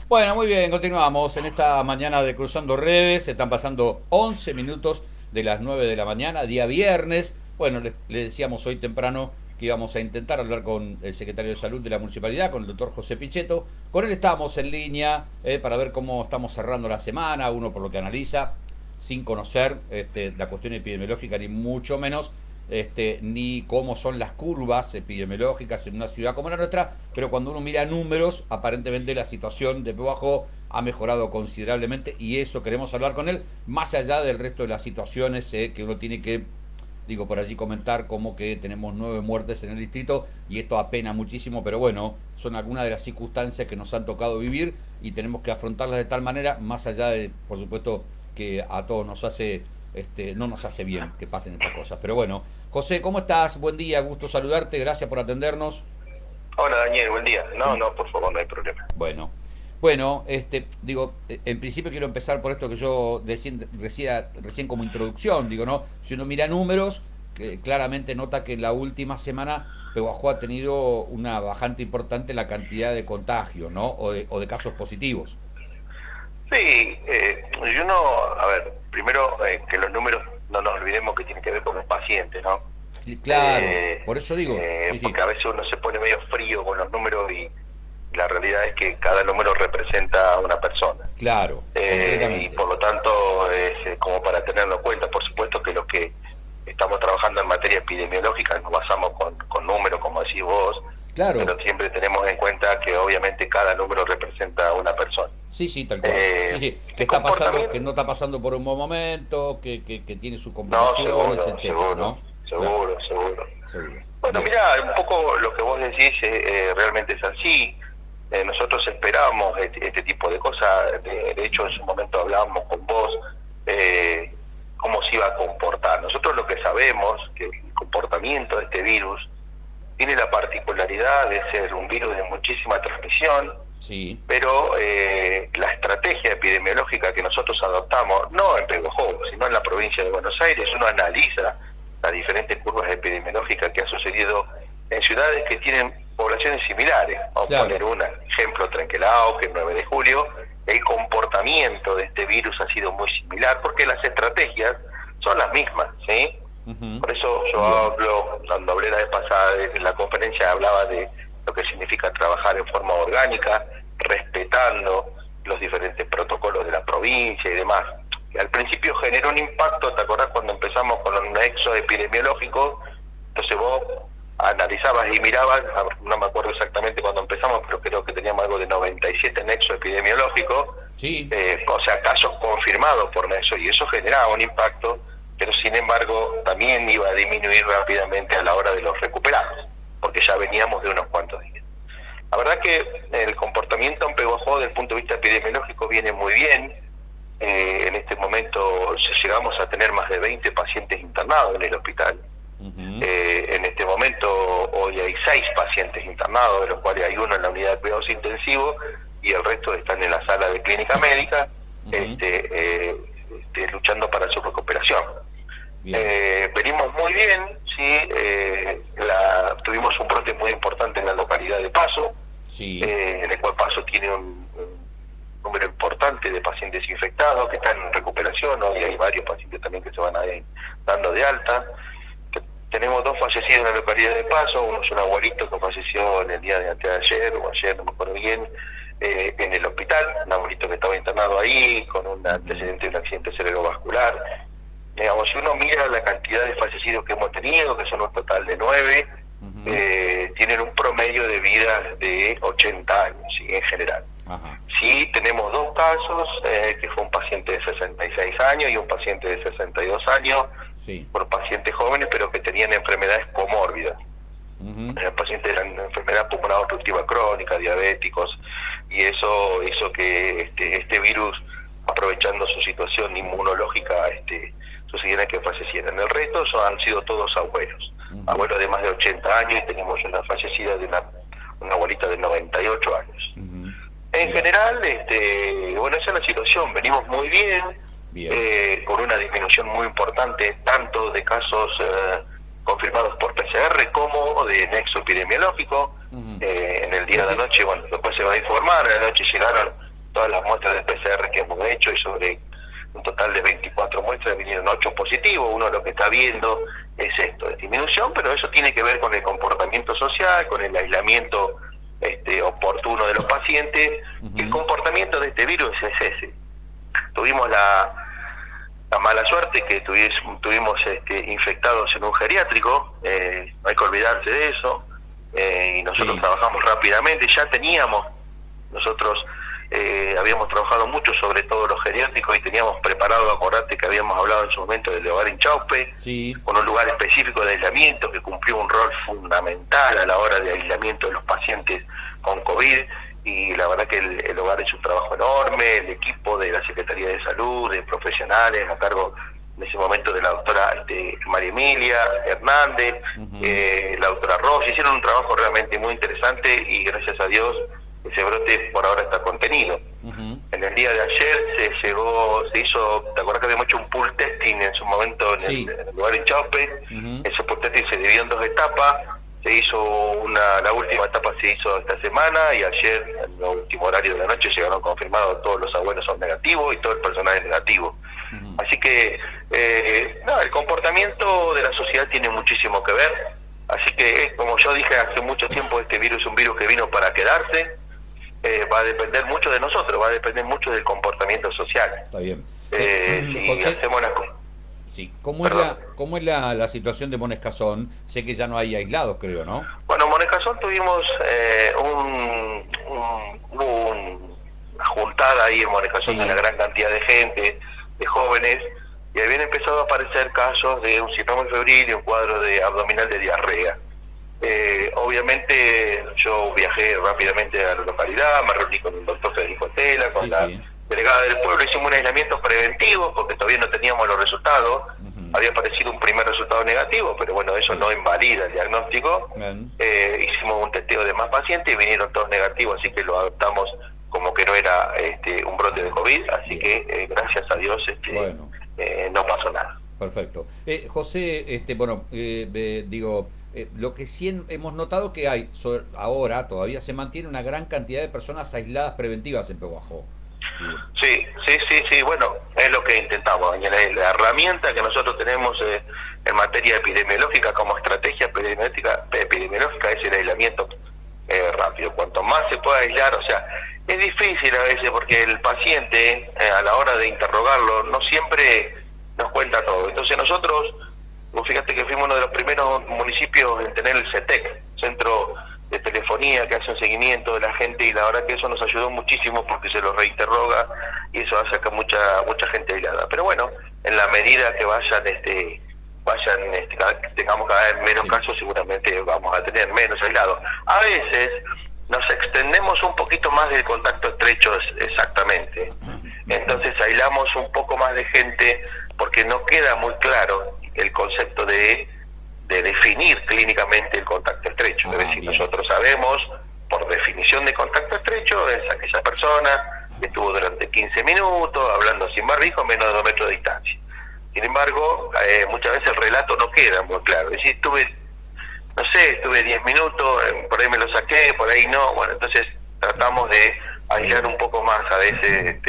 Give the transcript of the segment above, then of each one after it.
Bueno, muy bien, continuamos en esta mañana de Cruzando Redes. Están pasando 11 minutos de las 9 de la mañana, día viernes. Bueno, le decíamos hoy temprano que íbamos a intentar hablar con el secretario de Salud de la Municipalidad, con el doctor José Pichetto. Con él estábamos en línea para ver cómo estamos cerrando la semana, uno por lo que analiza, sin conocer la cuestión epidemiológica, ni mucho menos ni cómo son las curvas epidemiológicas en una ciudad como la nuestra, pero cuando uno mira números, aparentemente la situación de Pehuajó ha mejorado considerablemente y eso queremos hablar con él, más allá del resto de las situaciones que uno tiene que, digo, por allí comentar, como que tenemos 9 muertes en el distrito y esto apena muchísimo, pero bueno, son algunas de las circunstancias que nos han tocado vivir y tenemos que afrontarlas de tal manera, más allá de, por supuesto, que a todos nos hace, no nos hace bien que pasen estas cosas. Pero bueno, José, ¿cómo estás? Buen día, gusto saludarte, gracias por atendernos. Hola Daniel, buen día. No, por favor, no hay problema. Bueno, bueno, digo, en principio quiero empezar por esto que yo recién como introducción, digo, ¿no? Si uno mira números, claramente nota que en la última semana Pehuajó ha tenido una bajante importante en la cantidad de contagios, ¿no? O de casos positivos. Sí, yo no, a ver, primero que los números no nos olvidemos que tienen que ver con los pacientes, ¿no? Sí, claro, por eso digo, sí, sí, Porque a veces uno se pone medio frío con los números y la realidad es que cada número representa a una persona. claro, Y completamente. por lo tanto es como para tenerlo en cuenta. Por supuesto que los que estamos trabajando en materia epidemiológica nos basamos con números, como decís vos, Claro, pero siempre tenemos en cuenta que obviamente cada número representa a una persona. sí, sí, tal cual. Sí, sí, que ¿Qué está pasando, que comportamiento? no está pasando por un buen momento, que tiene sus No, complicaciones, seguro, etcétera, seguro, ¿no? Claro, seguro, seguro. seguro. Bueno, Bien, mira, un poco lo que vos decís realmente es así. Nosotros esperábamos este tipo de cosas. De hecho, en su momento hablábamos con vos cómo se iba a comportar. Nosotros lo que sabemos que el comportamiento de este virus tiene la particularidad de ser un virus de muchísima transmisión, sí, pero la estrategia epidemiológica que nosotros adoptamos, no en Pehuajó, sino en la provincia de Buenos Aires, uno analiza las diferentes curvas epidemiológicas que han sucedido en ciudades que tienen poblaciones similares. Vamos a claro. poner un ejemplo, Trenquelao, que es 9 de julio, el comportamiento de este virus ha sido muy similar porque las estrategias son las mismas, ¿sí? Ujú. Por eso yo Bien, hablo, cuando hablé la vez pasada en la conferencia, hablaba de lo que significa trabajar en forma orgánica, respetando los diferentes protocolos de la provincia y demás. Que al principio generó un impacto, ¿te acordás cuando empezamos con los nexos epidemiológicos? Entonces vos analizabas y mirabas, no me acuerdo exactamente cuando empezamos, pero creo que teníamos algo de 97 nexos epidemiológicos, sí, o sea, casos confirmados por nexo, y eso generaba un impacto, pero sin embargo también iba a disminuir rápidamente a la hora de los recuperados, porque ya veníamos de unos cuantos días. La verdad que el comportamiento en Pehuajó desde el punto de vista epidemiológico viene muy bien. En este momento llegamos a tener más de 20 pacientes internados en el hospital. ujú, En este momento hoy hay 6 pacientes internados, de los cuales hay uno en la unidad de cuidados intensivos y el resto están en la sala de clínica médica, ujú, luchando para su recuperación. bien, Venimos muy bien, sí, tuvimos un brote muy importante en la localidad de Paso, sí, en el cual Paso tiene un número importante de pacientes infectados que están en recuperación. Hoy hay varios pacientes también que se van a ir dando de alta. Tenemos 2 fallecidos en la localidad de Paso. Uno es un abuelito que falleció en el día de antes de ayer o ayer, no me acuerdo bien, en el hospital, un abuelito que estaba internado ahí con un antecedente de un accidente cerebrovascular. Digamos, si uno mira la cantidad de fallecidos que hemos tenido, que son un total de 9, ujú, tienen un promedio de vida de 80 años, ¿sí? En general. ajá, Sí, tenemos 2 casos, que fue un paciente de 66 años y un paciente de 62 años, sí, por pacientes jóvenes, pero que tenían enfermedades comórbidas. ujú, Los pacientes eran enfermedad pulmonar obstructiva crónica, diabéticos, y eso hizo que este virus, aprovechando su situación inmunológica, sucediera que fallecieran. El resto han sido todos abuelos, ujú, abuelos de más de 80 años, y tenemos una fallecida de una abuelita de 98 años. ujú, En bien, general, bueno, esa es la situación. Venimos muy bien, bien, con una disminución muy importante, tanto de casos confirmados por PCR como de nexo epidemiológico. ujú. En el día de la noche, bueno, después se va a informar, a la noche llegaron todas las muestras de PCR que hemos hecho, y sobre un total de 24 muestras vinieron 8 positivos. Uno lo que está viendo es esto, es disminución, pero eso tiene que ver con el comportamiento social, con el aislamiento oportuno de los pacientes. Y el comportamiento de este virus es ese. Tuvimos la mala suerte que tuvimos infectados en un geriátrico, no hay que olvidarse de eso, y nosotros trabajamos rápidamente. Ya teníamos, nosotros habíamos trabajado mucho sobre todo los geriátricos y teníamos preparado, acordate que habíamos hablado en su momento del hogar en Chaupe, con un lugar específico de aislamiento que cumplió un rol fundamental a la hora de aislamiento de los pacientes con COVID. Y la verdad que el hogar es un trabajo enorme, el equipo de la Secretaría de Salud, de profesionales a cargo en ese momento de la doctora María Emilia Hernández, la doctora Rossi, hicieron un trabajo realmente muy interesante, y gracias a Dios ese brote por ahora está contenido. En el día de ayer se hizo, ¿te acuerdas que habíamos hecho un pool testing en su momento en el lugar en Chaupe? Ese pool testing se dividió en 2 etapas. Se hizo la última etapa se hizo esta semana, y ayer, en el último horario de la noche, llegaron confirmados todos los abuelos son negativos y todo el personal es negativo. Así que, el comportamiento de la sociedad tiene muchísimo que ver. Así que, como yo dije hace mucho tiempo, este virus es un virus que vino para quedarse. Va a depender mucho de nosotros, va a depender mucho del comportamiento social. Está bien. Si José, hacemos las cosas. Sí. ¿Cómo es la situación de Monescazón? Sé que ya no hay aislados, creo, ¿no? Bueno, en Monescazón tuvimos una juntada ahí en Monescazón de una gran cantidad de gente, de jóvenes, y habían empezado a aparecer casos de un síndrome febril y un cuadro de abdominal de diarrea. Obviamente yo viajé rápidamente a la localidad, me reuní con el doctor Federico Tela, con la delegada del pueblo, hicimos un aislamiento preventivo porque todavía no teníamos los resultados. Había aparecido un primer resultado negativo, pero bueno, eso no invalida el diagnóstico. Hicimos un testeo de más pacientes y vinieron todos negativos, así que lo adoptamos como que no era un brote de COVID, así que gracias a Dios no pasó nada. Perfecto. José, lo que sí hemos notado que hay, ahora todavía se mantiene una gran cantidad de personas aisladas preventivas en Pehuajó. Sí, bueno, es lo que intentamos. La herramienta que nosotros tenemos en materia epidemiológica como estrategia epidemiológica es el aislamiento rápido. Cuanto más se pueda aislar, o sea, es difícil a veces porque el paciente a la hora de interrogarlo no siempre nos cuenta todo. Entonces nosotros, fíjate que fuimos uno de los primeros municipios en tener el CETEC, Centro de Telefonía, que hace un seguimiento de la gente, y la verdad que eso nos ayudó muchísimo porque se lo reinterroga y eso hace que mucha gente aislada. Pero bueno, en la medida que tengamos cada vez menos casos, seguramente vamos a tener menos aislados. A veces nos extendemos un poquito más del contacto estrecho, exactamente. Entonces aislamos un poco más de gente porque no queda muy claro el concepto de definir clínicamente el contacto estrecho. Es decir, nosotros sabemos, por definición de contacto estrecho, es aquella persona que estuvo durante 15 minutos hablando sin barbijo, menos de 2 metros de distancia. Sin embargo, muchas veces el relato no queda muy claro. Es decir, estuve 10 minutos, por ahí me lo saqué, por ahí no. Bueno, entonces tratamos de aislar un poco más a veces,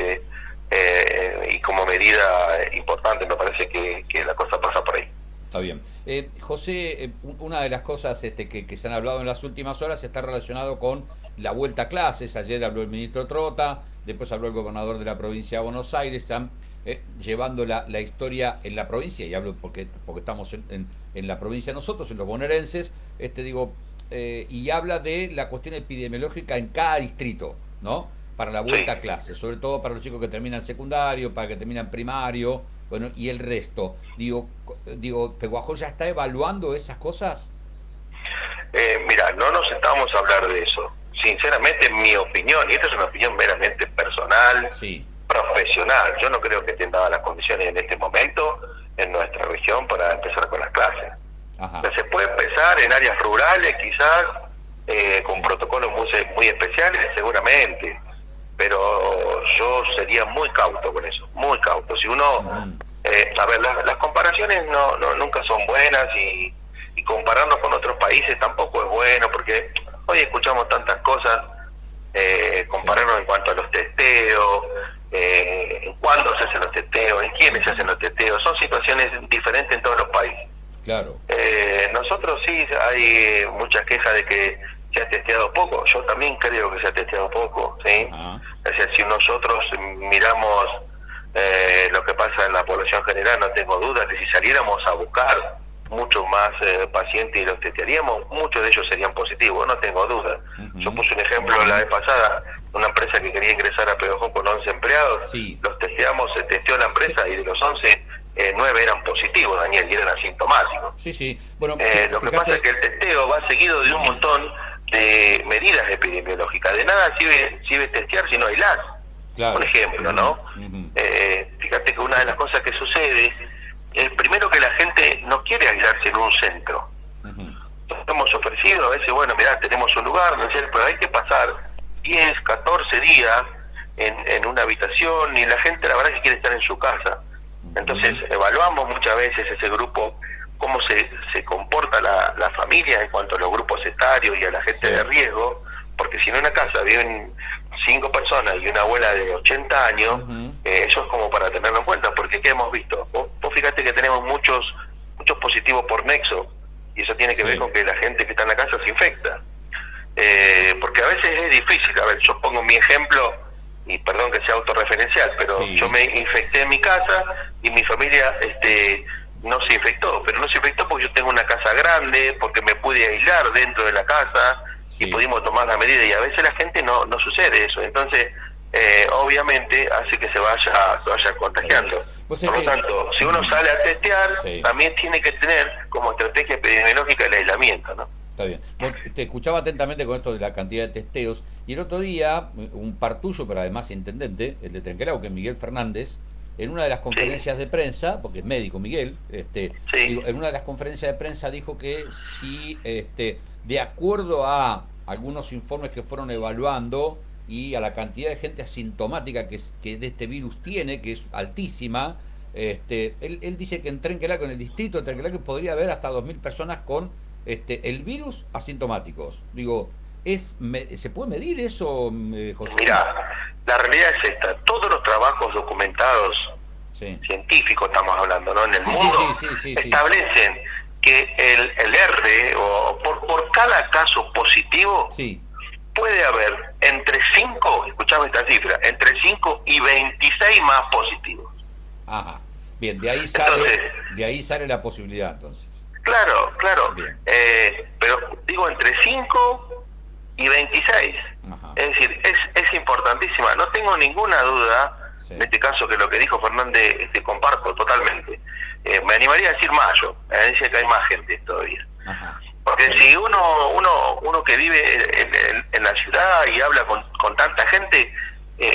y como medida importante me parece que la cosa pasa por ahí. Está bien. José, una de las cosas que se han hablado en las últimas horas está relacionado con la vuelta a clases. Ayer habló el ministro Trota, después habló el gobernador de la provincia de Buenos Aires. Están llevando la historia en la provincia, y hablo porque estamos en la provincia nosotros, en los bonaerenses, y habla de la cuestión epidemiológica en cada distrito, ¿no? Para la vuelta a clases, sobre todo para los chicos que terminan secundario, para que terminan primario. Bueno, y el resto, digo, ¿Pehuajó ya está evaluando esas cosas? Mira, no nos sentamos a hablar de eso. Sinceramente, en mi opinión, y esta es una opinión meramente personal, profesional, yo no creo que estén dadas las condiciones en este momento en nuestra región para empezar con las clases. O sea, se puede empezar en áreas rurales, quizás, con protocolos muy especiales, seguramente. Pero yo sería muy cauto con eso, muy cauto. Si uno, a ver, las comparaciones nunca son buenas, y compararnos con otros países tampoco es bueno, porque hoy escuchamos tantas cosas, compararnos en cuanto a los testeos, testeo, cuándo se hacen los testeos, en quiénes se hacen los testeos. Son situaciones diferentes en todos los países. Claro. Nosotros sí hay muchas quejas de que se ha testeado poco. Yo también creo que se ha testeado poco, ¿sí? Es decir, si nosotros miramos lo que pasa en la población general, no tengo duda que si saliéramos a buscar muchos más pacientes y los testearíamos, muchos de ellos serían positivos, no tengo duda. Yo puse un ejemplo la vez pasada, una empresa que quería ingresar a Pedojón con 11 empleados, los testeamos, se testeó la empresa y de los 11, 9 eran positivos, Daniel, y eran asintomáticos. Bueno, lo que pasa es que el testeo va seguido de un montón de medidas epidemiológicas. De nada sirve testear si no hay las. Por ejemplo, ¿no? Fíjate que una de las cosas que sucede es primero que la gente no quiere aislarse en un centro. Nos hemos ofrecido a veces, bueno, mirá, tenemos un lugar, no sé, pero hay que pasar 10, 14 días en una habitación y la gente la verdad que quiere estar en su casa. Entonces evaluamos muchas veces ese grupo, cómo se comporta la familia en cuanto a los grupos etarios y a la gente de riesgo, porque si no en una casa viven 5 personas y una abuela de 80 años, eso es como para tenerlo en cuenta, porque ¿qué hemos visto? Vos fíjate que tenemos muchos positivos por nexo, y eso tiene que ver con que la gente que está en la casa se infecta. Porque a veces es difícil, a ver, yo pongo mi ejemplo, y perdón que sea autorreferencial, pero yo me infecté en mi casa y mi familia no se infectó, pero no se infectó porque yo tengo una casa grande, porque me pude aislar dentro de la casa, y pudimos tomar la medida, y a veces la gente no sucede eso, entonces obviamente hace que se vaya contagiando. Por lo tanto, si uno sale a testear, también tiene que tener como estrategia epidemiológica el aislamiento, ¿no? Está bien. Bueno, te escuchaba atentamente con esto de la cantidad de testeos, y el otro día un par tuyo, pero además intendente, el de Trenquelao, que es Miguel Fernández, en una de las conferencias de prensa, porque es médico Miguel, en una de las conferencias de prensa dijo que si de acuerdo a algunos informes que fueron evaluando y a la cantidad de gente asintomática que de este virus tiene, que es altísima, él dice que en Trenquelao, en el distrito de Trenquelao, que podría haber hasta 2.000 personas con el virus asintomáticos. Digo, ¿se puede medir eso, José? Mira, la realidad es esta: todos los trabajos documentados, científicos estamos hablando, ¿no?, en el mundo, establecen que el R, o por cada caso positivo, puede haber entre 5, escuchame esta cifra, entre 5 y 26 más positivos. Ajá. Bien, de ahí sale la posibilidad, entonces. Claro. Pero digo entre 5 y 26. Es decir, es importantísima. No tengo ninguna duda, en este caso, que lo que dijo Fernández comparto totalmente. Me animaría a decir mayo, decir que hay más gente todavía. Porque si uno que vive en la ciudad y habla con tanta gente,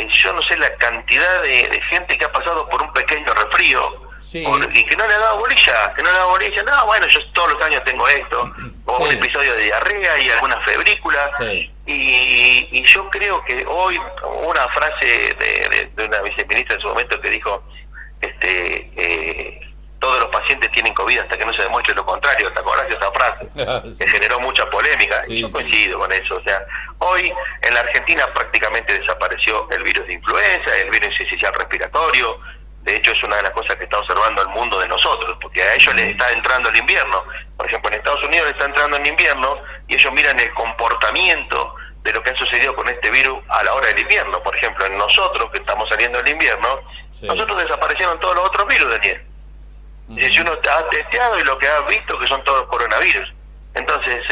yo no sé la cantidad de gente que ha pasado por un pequeño resfrío, y que no le ha dado bolilla, no, bueno, yo todos los años tengo esto, o un episodio de diarrea y alguna febrícula, y yo creo que hoy, una frase de una viceministra en su momento que dijo, todos los pacientes tienen COVID hasta que no se demuestre lo contrario, ¿te acordás de esa frase? Que generó mucha polémica, y yo coincido con eso. O sea, hoy en la Argentina prácticamente desapareció el virus de influenza, el virus incisional respiratorio. De hecho, es una de las cosas que está observando el mundo de nosotros, porque a ellos les está entrando el invierno. Por ejemplo, en Estados Unidos les está entrando el invierno, y ellos miran el comportamiento de lo que ha sucedido con este virus a la hora del invierno. Por ejemplo, en nosotros, que estamos saliendo del invierno, nosotros desaparecieron todos los otros virus, Daniel. Y si uno ha testeado y lo que ha visto que son todos coronavirus. Entonces,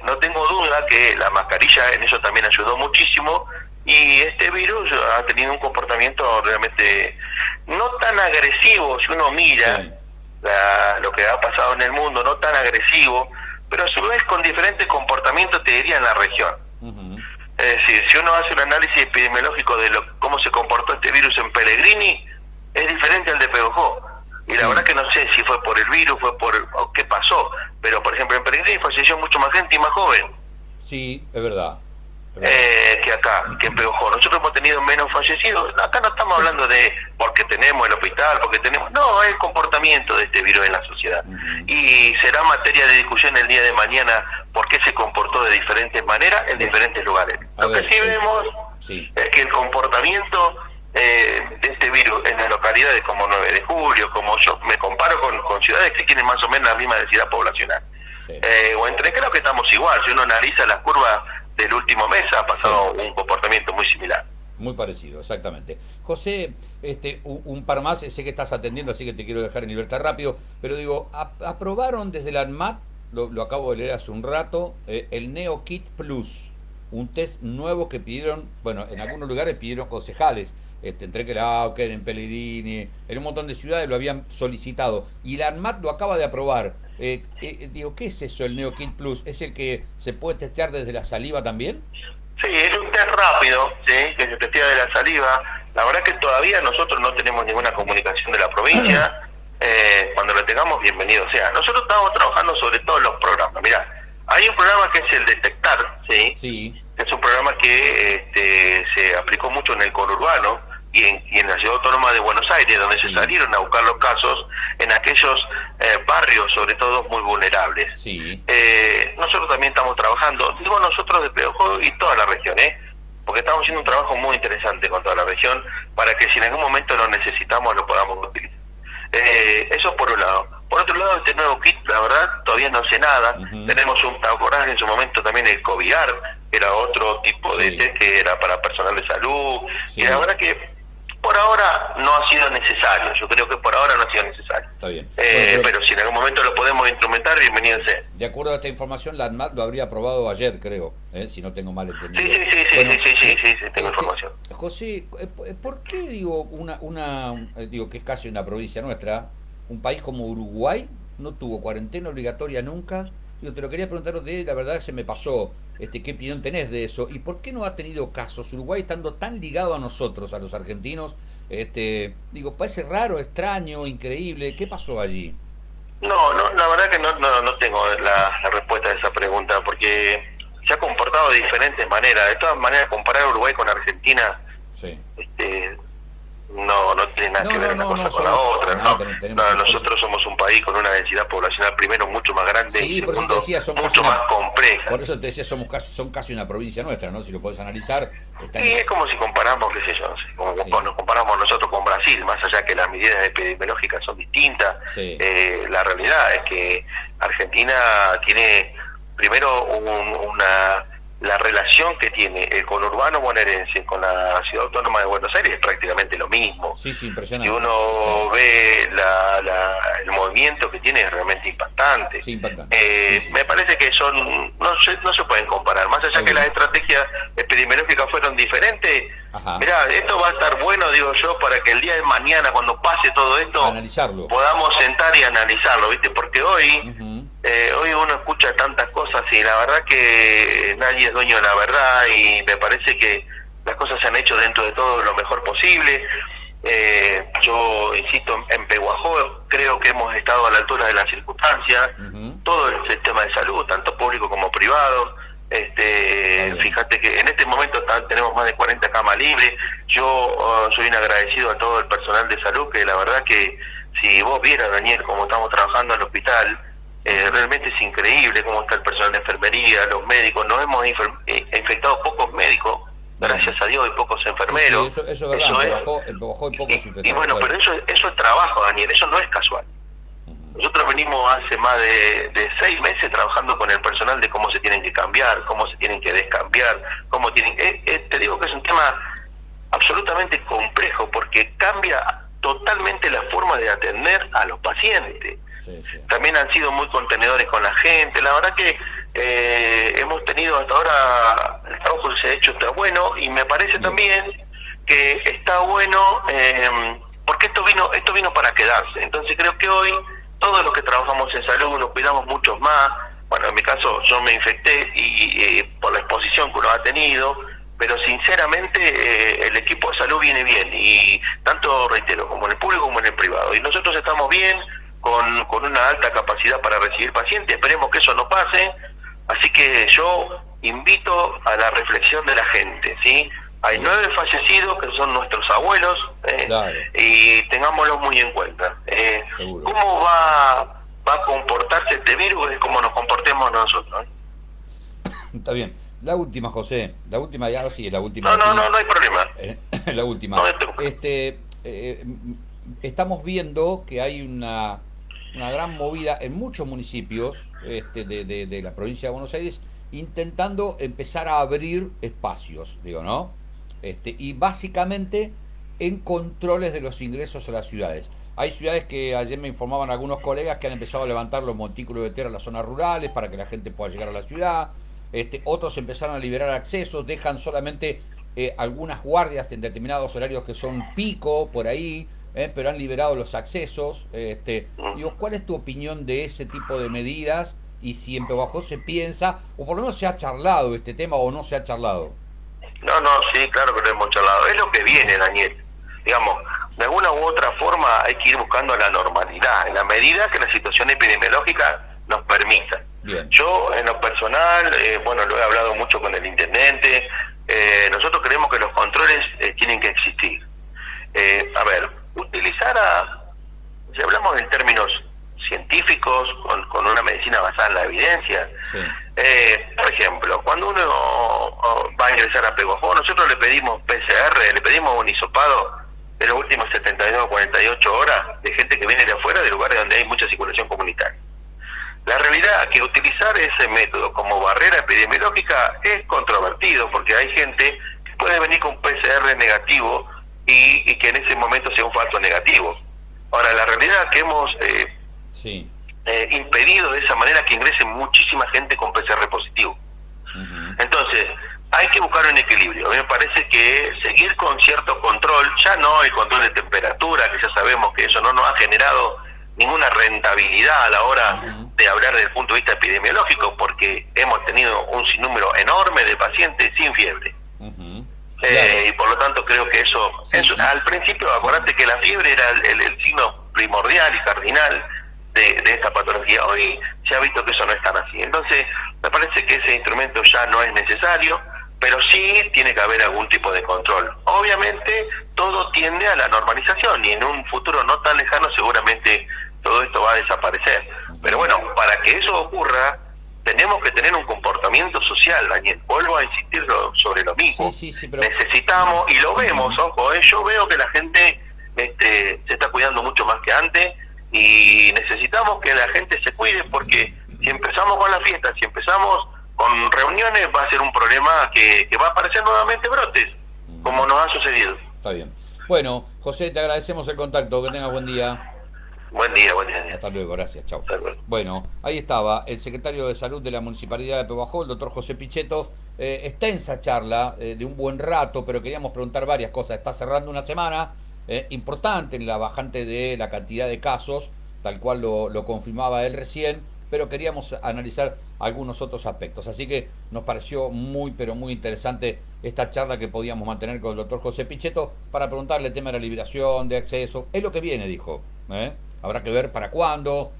no tengo duda que la mascarilla en eso también ayudó muchísimo, y este virus ha tenido un comportamiento realmente no tan agresivo, si uno mira lo que ha pasado en el mundo, no tan agresivo, pero a su vez con diferentes comportamientos, te diría, en la región. Es decir, si uno hace un análisis epidemiológico de cómo se comportó este virus en Pellegrini, es diferente al de Pedojón. Y la verdad que no sé si fue por el virus, o qué pasó, pero por ejemplo en Pellegrini falleció mucho más gente y más joven. Sí, es verdad. Que acá, que en Pedojón. Nosotros hemos tenido menos fallecidos. Acá no estamos hablando de porque tenemos el hospital, porque tenemos... No, es el comportamiento de este virus en la sociedad. Y será materia de discusión el día de mañana por qué se comportó de diferentes maneras en diferentes lugares. Lo que sí vemos Sí. Es que el comportamiento de este virus en las localidades como 9 de Julio, como yo me comparo con ciudades que tienen más o menos la misma densidad poblacional. Sí. O entre creo que estamos igual, si uno analiza las curvas del último mes ha pasado un comportamiento muy similar. Muy parecido, exactamente. José, un par más, sé que estás atendiendo, así que te quiero dejar en libertad rápido, pero digo, aprobaron desde la ANMAT, lo acabo de leer hace un rato, el NeoKit Plus, un test nuevo que pidieron, bueno, en algunos lugares pidieron concejales, en Trequelauquen, en Pellegrini, en un montón de ciudades lo habían solicitado, y la ANMAT lo acaba de aprobar. Digo, ¿qué es eso, el NeoKit Plus? ¿Es el que se puede testear desde la saliva también? Sí, es un test rápido, ¿sí? Que se testea de la saliva. La verdad que todavía nosotros no tenemos ninguna comunicación de la provincia. Cuando lo tengamos, bienvenido sea. Nosotros estamos trabajando sobre todos los programas. Mirá, hay un programa que es el Detectar, ¿sí? Sí. Es un programa que se aplicó mucho en el conurbano y en la Ciudad Autónoma de Buenos Aires, donde se salieron a buscar los casos en aquellos barrios, sobre todo muy vulnerables. Sí. Nosotros también estamos trabajando, digo nosotros de Pehuajó y toda la región, porque estamos haciendo un trabajo muy interesante con toda la región para que si en algún momento lo necesitamos lo podamos utilizar. Eso por un lado. Por otro lado, este nuevo kit, la verdad, todavía no sé nada. Tenemos ¿te acordás en su momento también el COVIAR? Era otro tipo de test que era para personal de salud. Y la verdad que por ahora no ha sido necesario. Yo creo que por ahora no ha sido necesario. Está bien. Pero si en algún momento lo podemos instrumentar, bienvenido sea. De acuerdo a esta información, la ANMAT lo habría aprobado ayer, creo, si no tengo mal entendido. Sí, tengo información. José, ¿por qué digo digo que es casi una provincia nuestra, un país como Uruguay no tuvo cuarentena obligatoria nunca? Yo te lo quería preguntar, la verdad se me pasó, ¿qué opinión tenés de eso? ¿Y por qué no ha tenido casos Uruguay estando tan ligado a nosotros, a los argentinos? Digo, parece raro, extraño, increíble. ¿Qué pasó allí? No, la verdad que no tengo la respuesta a esa pregunta, porque se ha comportado de diferentes maneras. De todas maneras, comparar Uruguay con Argentina, sí. No tiene nada que ver una cosa con la otra. Nosotros somos un país con una densidad poblacional, primero, mucho más grande, y segundo, mucho más compleja. Por eso te decía, son casi una provincia nuestra, ¿no? Si lo podés analizar. Sí, es como si comparamos, qué sé yo, nos comparamos nosotros con Brasil, más allá que las medidas epidemiológicas son distintas. Sí. La realidad es que Argentina tiene, primero, la relación que tiene el conurbano bonaerense con la Ciudad Autónoma de Buenos Aires es prácticamente lo mismo. Sí, impresionante. Si uno ve el movimiento que tiene, es realmente impactante. Sí, impactante. Me parece que no se pueden comparar. Más allá que las estrategias epidemiológicas fueron diferentes, mirá, esto va a estar bueno, digo yo, para que el día de mañana, cuando pase todo esto, analizarlo, podamos sentar y analizarlo, ¿viste? Porque hoy uno escucha tantas cosas y la verdad que nadie es dueño de la verdad, y me parece que las cosas se han hecho dentro de todo lo mejor posible. Yo insisto, en Pehuajó creo que hemos estado a la altura de las circunstancias. Todo el sistema de salud, tanto público como privado, fíjate que en este momento tenemos más de 40 camas libres. Yo soy un agradecido a todo el personal de salud, que la verdad que si vos vieras, Daniel, cómo estamos trabajando en el hospital, realmente es increíble cómo está el personal de enfermería, los médicos. Nos hemos infectado pocos médicos, gracias a Dios, y pocos enfermeros. Sí, eso es verdad, en Pehuajó hay pocos infectados. Y bueno, pero eso es trabajo, Daniel, eso no es casual. Nosotros venimos hace más de 6 meses trabajando con el personal de cómo se tienen que cambiar, cómo se tienen que descambiar, cómo tienen... te digo que es un tema absolutamente complejo, porque cambia totalmente la forma de atender a los pacientes. Sí. También han sido muy contenedores con la gente. La verdad que hemos tenido hasta ahora, el trabajo que se ha hecho está bueno, y me parece también que está bueno porque esto vino para quedarse. Entonces creo que hoy todos los que trabajamos en salud nos cuidamos mucho más. Bueno, en mi caso yo me infecté y por la exposición que uno ha tenido, pero sinceramente el equipo de salud viene bien, y tanto, reitero, como en el público como en el privado, y nosotros estamos bien, con una alta capacidad para recibir pacientes. Esperemos que eso no pase, así que yo invito a la reflexión de la gente, ¿sí? Hay 9 fallecidos que son nuestros abuelos, y tengámoslos muy en cuenta. ¿Cómo va a comportarse este virus? Es como nos comportemos nosotros. Está bien. La última, José, la última, ya sí, es la última. No hay problema. La última. No, Estamos viendo que hay una gran movida en muchos municipios de la provincia de Buenos Aires intentando empezar a abrir espacios, digo, ¿no? Y básicamente en controles de los ingresos a las ciudades. Hay ciudades que ayer me informaban algunos colegas que han empezado a levantar los montículos de tierra en las zonas rurales para que la gente pueda llegar a la ciudad. Otros empezaron a liberar accesos, dejan solamente algunas guardias en determinados horarios que son pico por ahí, pero han liberado los accesos. Digo, ¿cuál es tu opinión de ese tipo de medidas? Y si en Pehuajó se piensa, o por lo menos se ha charlado este tema o no se ha charlado. No, sí, claro que lo hemos charlado. Es lo que viene, Daniel. Digamos, de alguna u otra forma hay que ir buscando la normalidad, en la medida que la situación epidemiológica nos permita. Bien. Yo, en lo personal, lo he hablado mucho con el intendente, nosotros creemos que los controles tienen que existir. Si hablamos en términos científicos, con una medicina basada en la evidencia, Sí. Por ejemplo, cuando uno va a ingresar a Pehuajó, nosotros le pedimos PCR, le pedimos un hisopado de los últimos 72 o 48 horas de gente que viene de afuera, de lugares donde hay mucha circulación comunitaria. La realidad es que utilizar ese método como barrera epidemiológica es controvertido, porque hay gente que puede venir con PCR negativo y que en ese momento sea un falso negativo. Ahora, la realidad es que hemos Sí. impedido de esa manera que ingrese muchísima gente con PCR positivo. Entonces, hay que buscar un equilibrio. A mí me parece que seguir con cierto control, ya no el control de temperatura, que ya sabemos que eso no nos ha generado ninguna rentabilidad a la hora de hablar desde el punto de vista epidemiológico, porque hemos tenido un sinnúmero enorme de pacientes sin fiebre. Claro. Y por lo tanto creo que eso, Sí. al principio acordate que la fiebre era el signo primordial y cardinal de esta patología. Hoy se ha visto que eso no es tan así. Entonces me parece que ese instrumento ya no es necesario, pero sí tiene que haber algún tipo de control. Obviamente todo tiende a la normalización y en un futuro no tan lejano seguramente todo esto va a desaparecer. Pero bueno, para que eso ocurra tenemos que tener un comportamiento social, Daniel. Vuelvo a insistir sobre lo mismo. Sí, pero... Necesitamos, y lo vemos, ojo, yo veo que la gente se está cuidando mucho más que antes, y necesitamos que la gente se cuide, porque si empezamos con la fiesta, si empezamos con reuniones, va a ser un problema que va a aparecer nuevamente brotes, como nos ha sucedido. Está bien. Bueno, José, te agradecemos el contacto, que tengas buen día. Buen día. Hasta luego, gracias, chao. Hasta luego. Bueno, ahí estaba el secretario de Salud de la Municipalidad de Pehuajó, el doctor José Pichetto. Extensa charla de un buen rato, pero queríamos preguntar varias cosas. Está cerrando una semana importante en la bajante de la cantidad de casos, tal cual lo confirmaba él recién, pero queríamos analizar algunos otros aspectos. Así que nos pareció muy, pero muy interesante esta charla que podíamos mantener con el doctor José Pichetto para preguntarle el tema de la liberación, de acceso. Es lo que viene, dijo. Habrá que ver para cuándo.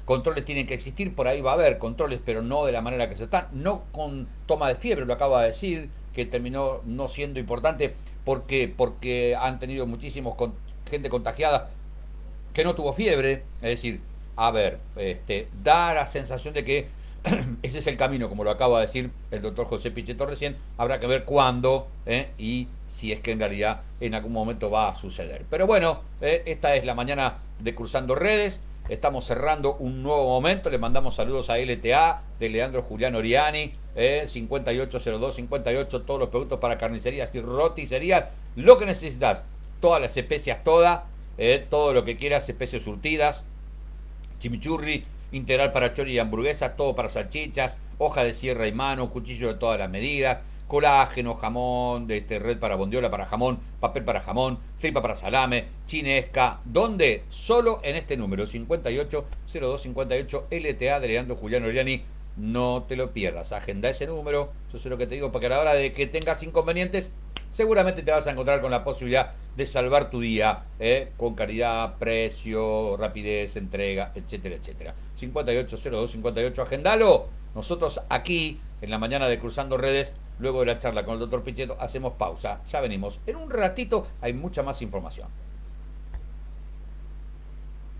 Controles tienen que existir, por ahí va a haber controles, pero no de la manera que se están. No con toma de fiebre, lo acaba de decir, que terminó no siendo importante porque han tenido muchísimos gente contagiada que no tuvo fiebre. Es decir, a ver, da la sensación de que ese es el camino, como lo acaba de decir el doctor José Pichetto recién. Habrá que ver cuándo y si es que en realidad en algún momento va a suceder. Pero bueno, esta es la mañana de Cruzando Redes. Estamos cerrando un nuevo momento. Le mandamos saludos a LTA de Leandro Julián Oriani, 580258, todos los productos para carnicerías y roticerías. Lo que necesitas, todas las especias, todo lo que quieras, especies surtidas, chimichurri, integral para chori y hamburguesas, todo para salchichas, hoja de sierra y mano, cuchillo de todas las medidas, colágeno, jamón, red para bondiola para jamón, papel para jamón, tripa para salame, chinesca. ¿Dónde? Solo en este número, 580258 LTA de Leandro Julián Oriani. No te lo pierdas, agenda ese número. Eso es lo que te digo, porque a la hora de que tengas inconvenientes, seguramente te vas a encontrar con la posibilidad de salvar tu día, con calidad, precio, rapidez, entrega, etcétera, etcétera. 580258, agendalo. Nosotros aquí, en la mañana de Cruzando Redes, luego de la charla con el doctor Pichetto, hacemos pausa. Ya venimos. En un ratito hay mucha más información.